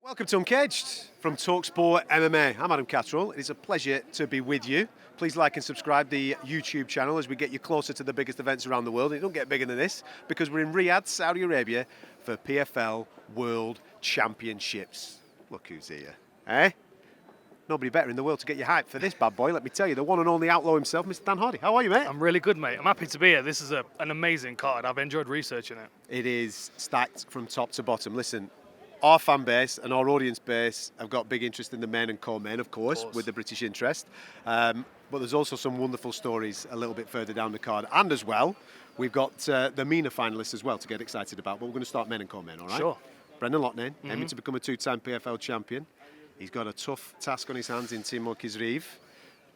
Welcome to Uncaged from talkSPORT MMA. I'm Adam Catterall. It is a pleasure to be with you. Please like and subscribe the YouTube channel as we get you closer to the biggest events around the world. It don't get bigger than this because we're in Riyadh, Saudi Arabia for PFL World Championships. Look who's here, eh? Nobody better in the world to get you hyped for this bad boy, let me tell you. The one and only outlaw himself, Mr. Dan Hardy. How are you, mate? I'm really good, mate. I'm happy to be here. This is an amazing card. I've enjoyed researching it. It is stacked from top to bottom. Listen, our fan base and our audience base have got big interest in the men and co-men, of course, with the British interest. But there's also some wonderful stories a little bit further down the card. And as well, we've got the MENA finalists as well to get excited about. But we're going to start men and co-men, all right? Sure. Brendan Loughnane, aiming to become a two-time PFL champion. He's got a tough task on his hands in Timur Khizriev.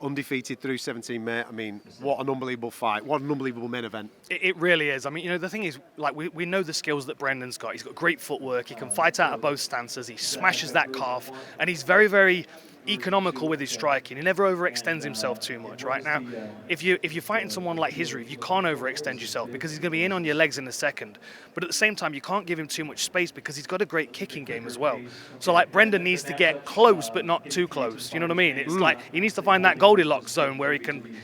Undefeated through 17, mate. I mean, what an unbelievable fight. What an unbelievable main event. It really is. I mean, you know, the thing is, like, we know the skills that Brendan's got. He's got great footwork. He can fight out of both stances. He smashes that calf. And he's very, very economical with his striking. He never overextends himself too much. Right now, if you're fighting someone like Khizriev, you can't overextend yourself because he's going to be in on your legs in a second. But at the same time, you can't give him too much space because he's got a great kicking game as well. So like Brendan needs to get close but not too close. You know what I mean? It's like he needs to find that Goldilocks zone where he can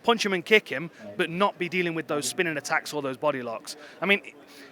punch him and kick him, but not be dealing with those spinning attacks or those body locks. I mean,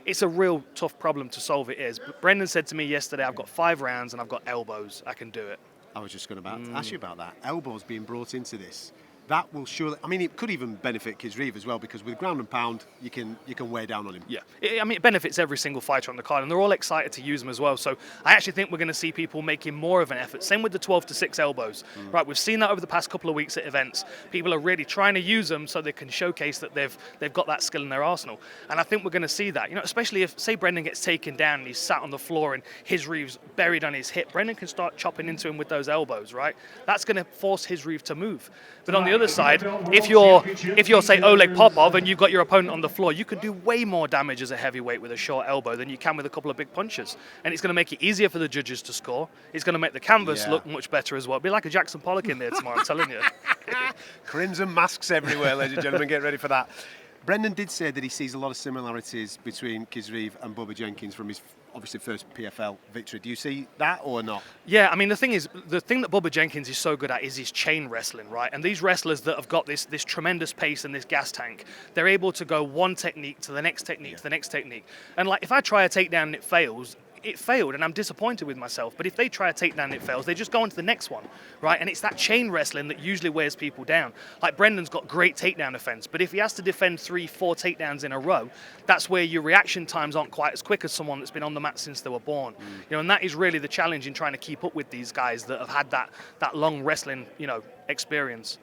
it's a real tough problem to solve. It is. But Brendan said to me yesterday, I've got 5 rounds and I've got elbows. I can do it. I was just going to ask you about that. Elbows being brought into this. That will surely, I mean, it could even benefit Khizriev as well because with ground and pound, you can weigh down on him. Yeah, I mean, it benefits every single fighter on the card, and they're all excited to use them as well. So I actually think we're going to see people making more of an effort. Same with the 12-6 elbows, right? We've seen that over the past couple of weeks at events. People are really trying to use them so they can showcase that they've got that skill in their arsenal. And I think we're going to see that. You know, especially if, say, Brendan gets taken down and he's sat on the floor and Khizriev's buried on his hip, Brendan can start chopping into him with those elbows, right? That's going to force Khizriev to move. But on the other side, if you're say Oleg Popov and you've got your opponent on the floor, you can do way more damage as a heavyweight with a short elbow than you can with a couple of big punches. And it's going to make it easier for the judges to score. It's going to make the canvas look much better as well. Be like a Jackson Pollock in there tomorrow, I'm telling you. Crimson masks everywhere, ladies and gentlemen. Get ready for that. Brendan did say that he sees a lot of similarities between Khizriev and Bubba Jenkins from his obviously first PFL victory. Do you see that or not? Yeah, I mean, the thing that Bubba Jenkins is so good at is his chain wrestling, right? And these wrestlers that have got this tremendous pace and this gas tank, they're able to go one technique to the next technique to the next technique. And like, if I try a takedown and it fails, it failed and I'm disappointed with myself. But if they try a takedown and it fails, they just go on to the next one, right? And it's that chain wrestling that usually wears people down. Like Brendan's got great takedown defense, but if he has to defend 3-4 takedowns in a row, that's where your reaction times aren't quite as quick as someone that's been on the mat since they were born. You know, and that is really the challenge in trying to keep up with these guys that have had that long wrestling, you know, experience.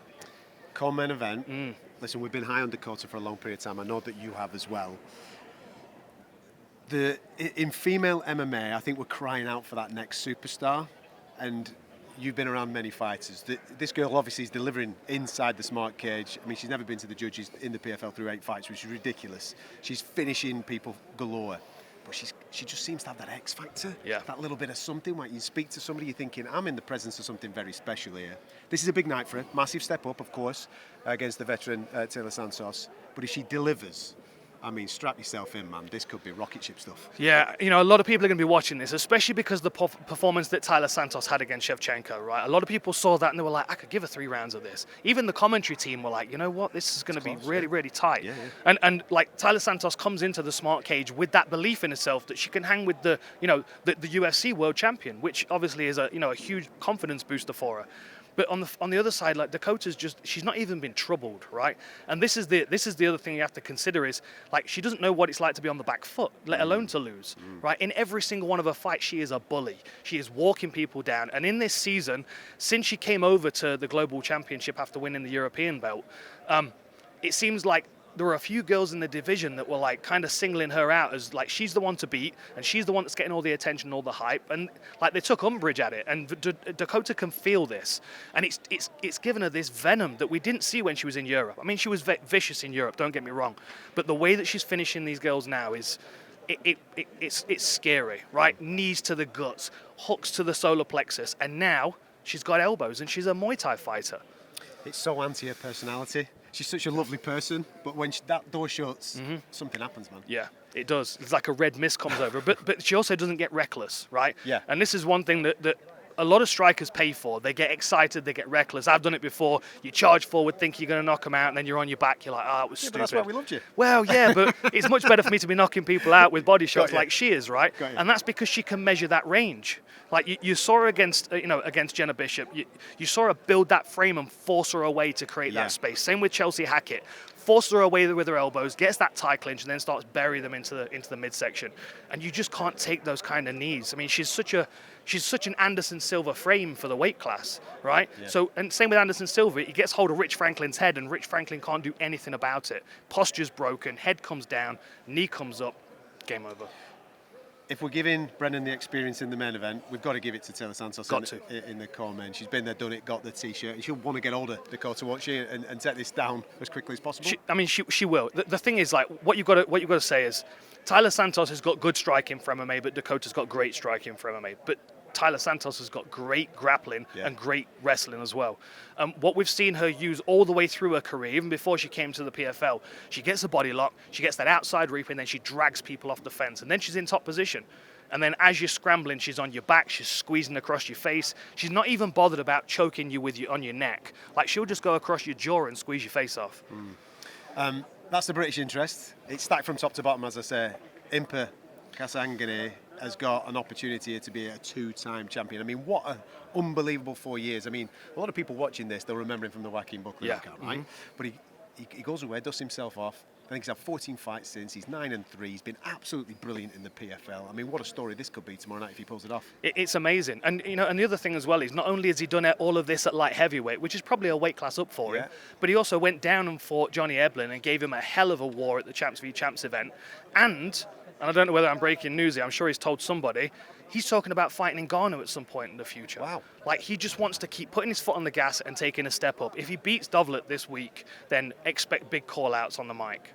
Co-main event. Listen, we've been high on Dakota for a long period of time. I know that you have as well. In female MMA, I think we're crying out for that next superstar, and you've been around many fighters. This girl obviously is delivering inside the smart cage. I mean, she's never been to the judges in the PFL through 8 fights, which is ridiculous. She's finishing people galore, but she just seems to have that X factor, that little bit of something. When you speak to somebody, you're thinking, I'm in the presence of something very special here. This is a big night for her, massive step up, of course, against the veteran Taylor Santos. But if she delivers, I mean, strap yourself in, man. This could be rocket ship stuff. Yeah, you know, a lot of people are going to be watching this, especially because of the performance that Taylor Santos had against Shevchenko, right? A lot of people saw that and they were like, I could give her 3 rounds of this. Even the commentary team were like, you know what, this is going to be really, really tight. And like Taylor Santos comes into the smart cage with that belief in herself that she can hang with the UFC world champion, which obviously is a huge confidence booster for her. But on the other side, like Dakota's she's not even been troubled, right? And this is the other thing you have to consider is, like, she doesn't know what it's like to be on the back foot, let alone to lose, right? In every single one of her fights, she is a bully. She is walking people down. And in this season, since she came over to the Global Championship after winning the European belt, it seems like there were a few girls in the division that were like kind of singling her out as like she's the one to beat and she's the one that's getting all the attention, all the hype, and like they took umbrage at it. And Dakota can feel this, and it's given her this venom that we didn't see when she was in Europe. I mean, she was vicious in Europe, don't get me wrong, but the way that she's finishing these girls now is it's scary, right? Knees to the guts, hooks to the solar plexus, and now she's got elbows and she's a Muay Thai fighter. It's so anti her personality. She's such a lovely person, but when that door shuts, something happens, man. Yeah, it does. It's like a red mist comes over. But she also doesn't get reckless, right? Yeah. And this is one thing that a lot of strikers pay for. They get excited, they get reckless. I've done it before. You charge forward, think you're going to knock them out, and then you're on your back. You're like, it was stupid. But that's why we loved you. Well, yeah, but it's much better for me to be knocking people out with body shots like she is, right? And that's because she can measure that range. Like you saw her against, against Jenna Bishop. You saw her build that frame and force her away to create that space. Same with Chelsea Hackett. Force her away with her elbows, gets that tie clinch, and then starts burying them into the midsection. And you just can't take those kind of knees. I mean, she's such an Anderson Silva frame for the weight class, right? Yeah. So, and same with Anderson Silva, he gets hold of Rich Franklin's head, and Rich Franklin can't do anything about it. Posture's broken, head comes down, knee comes up, game over. If we're giving Brendan the experience in the main event, we've got to give it to Taylor Santos in the core main. She's been there, done it, got the T-shirt, and she'll want to get older, Dakota, won't she, and take this down as quickly as possible? She will. The thing is, like, what you've got to say is, Tyler Santos has got good striking for MMA, but Dakota's got great striking for MMA. But Tyler Santos has got great grappling and great wrestling as well. What we've seen her use all the way through her career, even before she came to the PFL, she gets a body lock, she gets that outside reap, and then she drags people off the fence, and then she's in top position. And then as you're scrambling, she's on your back, she's squeezing across your face. She's not even bothered about choking you on your neck. Like, she'll just go across your jaw and squeeze your face off. That's the British interest. It's stacked from top to bottom, as I say. Impa Kasanganay has got an opportunity here to be a two-time champion. I mean, what an unbelievable 4 years. I mean, a lot of people watching this, they'll remember him from the Joaquin Buckley account, right? But he goes away, dusts himself off. I think he's had 14 fights since. He's 9-3. He's been absolutely brilliant in the PFL. I mean, what a story this could be tomorrow night if he pulls it off. It's amazing. And and the other thing as well is, not only has he done all of this at light heavyweight, which is probably a weight class up for him, but he also went down and fought Johnny Eblin and gave him a hell of a war at the Champs v Champs event. And I don't know whether I'm breaking news here, I'm sure he's told somebody, he's talking about fighting Ngannou at some point in the future. Wow. Like, he just wants to keep putting his foot on the gas and taking a step up. If he beats Dovlet this week, then expect big call-outs on the mic.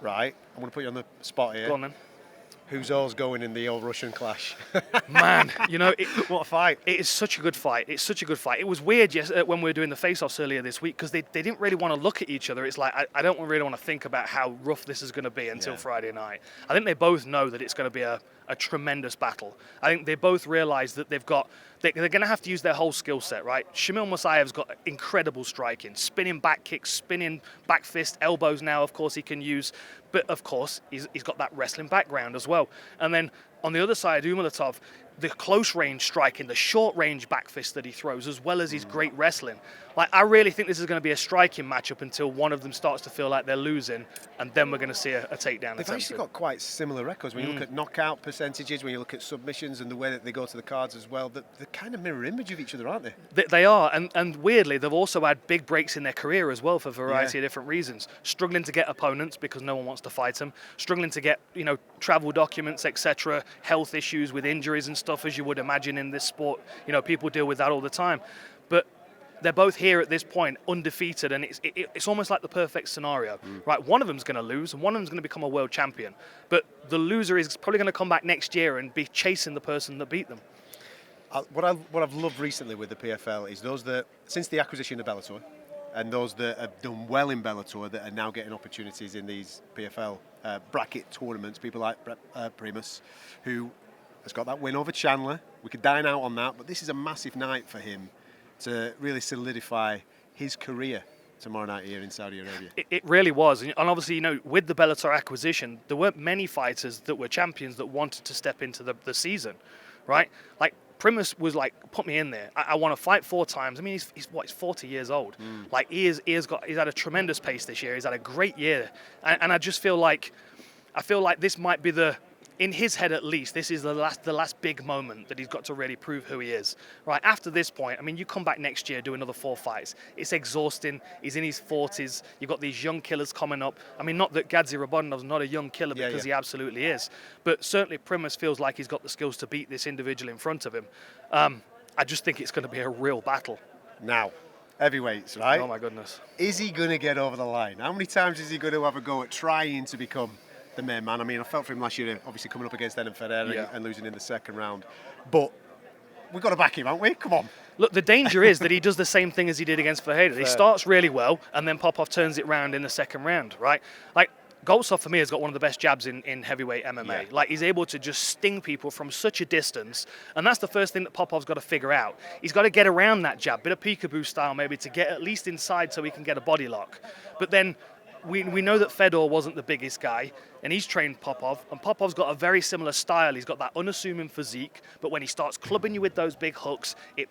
Right, I'm going to put you on the spot here. Go on then. Who's all's going in the old Russian clash? Man, what a fight. It is such a good fight. It's such a good fight. It was weird when we were doing the face-offs earlier this week, because they didn't really want to look at each other. It's like, I don't really want to think about how rough this is going to be until Friday night. I think they both know that it's going to be a tremendous battle. I think they both realise that they're going to have to use their whole skill set, right? Shamil Musayev's got incredible striking, spinning back kicks, spinning back fist, elbows now, of course, he can use. But, of course, he's got that wrestling background as well. And then on the other side, Umalatov, the close range striking, the short range back fist that he throws, as well as his great wrestling. Like, I really think this is going to be a striking matchup until one of them starts to feel like they're losing, and then we're going to see a takedown. They've actually got quite similar records. When you look at knockout percentages, when you look at submissions and the way that they go to the cards as well, they're kind of mirror image of each other, aren't they? They are, and weirdly, they've also had big breaks in their career as well for a variety of different reasons. Struggling to get opponents because no one wants to fight them, struggling to get, travel documents, etc., health issues with injuries and stuff, as you would imagine in this sport. People deal with that all the time. But they're both here at this point, undefeated, and it's almost like the perfect scenario, right? One of them's going to lose, and one of them's going to become a world champion. But the loser is probably going to come back next year and be chasing the person that beat them. What I've loved recently with the PFL is those that, since the acquisition of Bellator, and those that have done well in Bellator that are now getting opportunities in these PFL bracket tournaments, people like Primus, who has got that win over Chandler. We could dine out on that, but this is a massive night for him to really solidify his career tomorrow night here in Saudi Arabia. It really was. And obviously, with the Bellator acquisition, there weren't many fighters that were champions that wanted to step into the season, right? Like, Primus was like, put me in there. I want to fight 4 times. I mean, he's 40 years old. Like, he's had a tremendous pace this year. He's had a great year. And I just feel like this might be in his head at least, this is the last big moment that he's got to really prove who he is. Right, after this point, I mean, you come back next year, do another 4 fights. It's exhausting. He's in his 40s. You've got these young killers coming up. I mean, not that Gadzi Rabonov's not a young killer, because he absolutely is. But certainly Primus feels like he's got the skills to beat this individual in front of him. I just think it's going to be a real battle. Now, heavyweights, right? Oh, my goodness. Is he going to get over the line? How many times is he going to have a go at trying to become the main man? I mean, I felt for him last year, obviously coming up against Enan Ferreira and losing in the second round. But we've got to back him, haven't we? Come on. Look, the danger is that he does the same thing as he did against Fajeda. He starts really well, and then Popov turns it round in the second round, right? Like, Goltsov, for me, has got one of the best jabs in heavyweight MMA. Yeah. Like, he's able to just sting people from such a distance, and that's the first thing that Popov's got to figure out. He's got to get around that jab, bit of peekaboo style maybe, to get at least inside so he can get a body lock. But then we know that Fedor wasn't the biggest guy, and he's trained Popov, and Popov's got a very similar style. He's got that unassuming physique, but when he starts clubbing you with those big hooks, it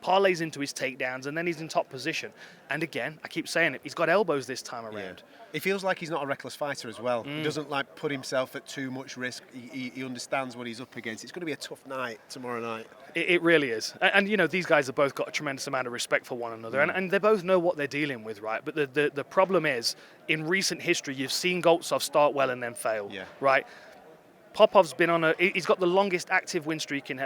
parlays into his takedowns, and then he's in top position. And again, I keep saying it, he's got elbows this time around. Yeah. It feels like he's not a reckless fighter as well. He doesn't like put himself at too much risk. He understands what he's up against. It's going to be a tough night tomorrow night. It really is. And you know, these guys have both got a tremendous amount of respect for one another, and they both know what they're dealing with, right? But the problem is, in recent history, you've seen Goltsov start well and then fail, right? Popov's been he's got the longest active win streak in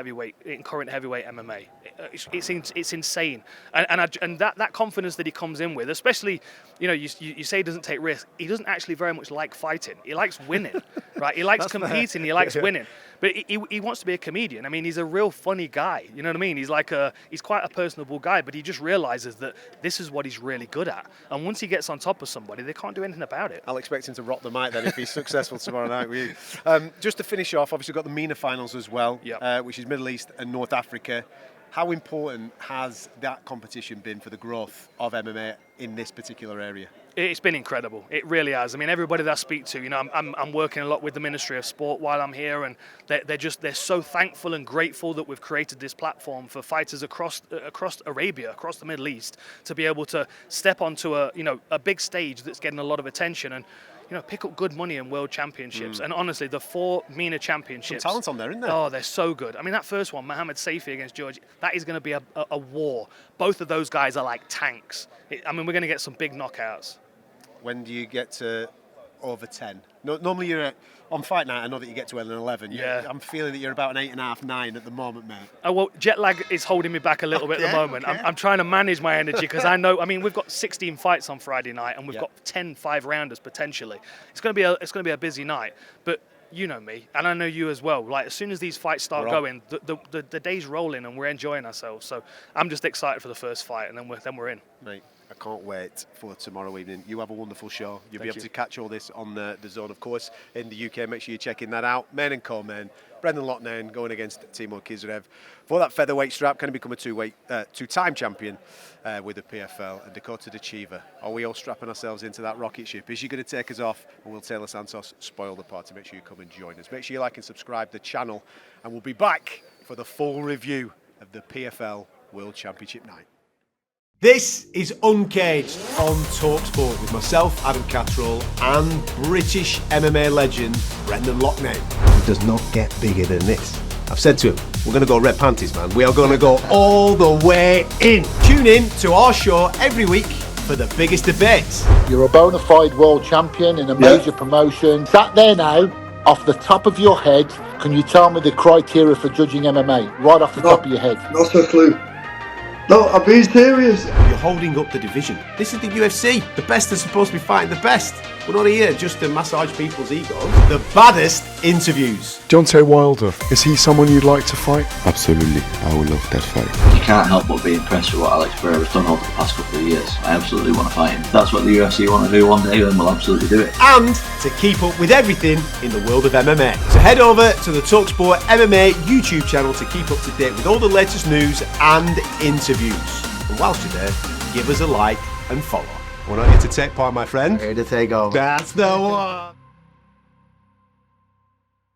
current heavyweight MMA. It's insane, and that confidence that he comes in with, especially, you know, you say he doesn't take risks. He doesn't actually very much like fighting. He likes winning, right? He likes competing. Fair. He likes winning. But he wants to be a comedian. I mean, he's a real funny guy. You know what I mean? He's quite a personable guy, but he just realizes that this is what he's really good at. And once he gets on top of somebody, they can't do anything about it. I'll expect him to rock the mic then if he's successful tomorrow night with you. Just to finish off, obviously we've got the MENA finals as well, which is Middle East and North Africa. How important has that competition been for the growth of MMA in this particular area? It's been incredible. It really has. I mean, everybody that I speak to, you know, I'm working a lot with the Ministry of Sport while I'm here, and they're so thankful and grateful that we've created this platform for fighters across Arabia, across the Middle East, to be able to step onto a big stage that's getting a lot of attention and, you know, pick up good money in world championships. And honestly, the 4 MENA championships. Some talent on there, isn't there? Oh, they're so good. I mean, that first one, Mohamed Saifi against George, that is going to be a war. Both of those guys are like tanks. I mean, we're going to get some big knockouts. When do you get to over 10? Normally you're on fight night. I know that you get to an 11. Yeah. I'm feeling that you're about an 8.5, 9 at the moment, mate. Oh, well, jet lag is holding me back a little bit at the moment. Okay. I'm trying to manage my energy because I know. I mean, we've got 16 fights on Friday night, and we've got 10 5-rounders potentially. It's going to be a busy night, but. You know me, and I know you as well. Like, as soon as these fights start going, the day's rolling and we're enjoying ourselves. So I'm just excited for the first fight, and then we're in. Mate, I can't wait for tomorrow evening. You have a wonderful show. You'll be able to catch all this on the Zone, of course, in the UK. Make sure you're checking that out. Men and co-men. Brendan Loughnane going against Timur Khizrev for that featherweight strap. Can he become a two-time champion with the PFL? And Dakota Dechiva. Are we all strapping ourselves into that rocket ship? Is she going to take us off? Or will Taylor Santos spoil the party? Make sure you come and join us. Make sure you like and subscribe to the channel. And we'll be back for the full review of the PFL World Championship night. This is Uncaged on talkSPORT with myself, Adam Catterall, and British MMA legend Brendan Loughnane. It does not get bigger than this. I've said to him, we're going to go red panties, man. We are going to go all the way in. Tune in to our show every week for the biggest debates. You're a bona fide world champion in a major promotion. Sat there now, off the top of your head, can you tell me the criteria for judging MMA? Right off the top of your head. Not a clue. No, I'm being serious. You're holding up the division. This is the UFC. The best are supposed to be fighting the best. We're not here just to massage people's egos. The baddest interviews. Deontay Wilder, is he someone you'd like to fight? Absolutely, I would love that fight. You can't help but be impressed with what Alex Pereira's done over the past couple of years. I absolutely want to fight him. If that's what the UFC want to do one day, then we'll absolutely do it. And to keep up with everything in the world of MMA. So head over to the talkSPORT MMA YouTube channel to keep up to date with all the latest news and interviews. And whilst you're there, give us a like and follow. We're not here to take part, my friend. Here to take over. That's the one.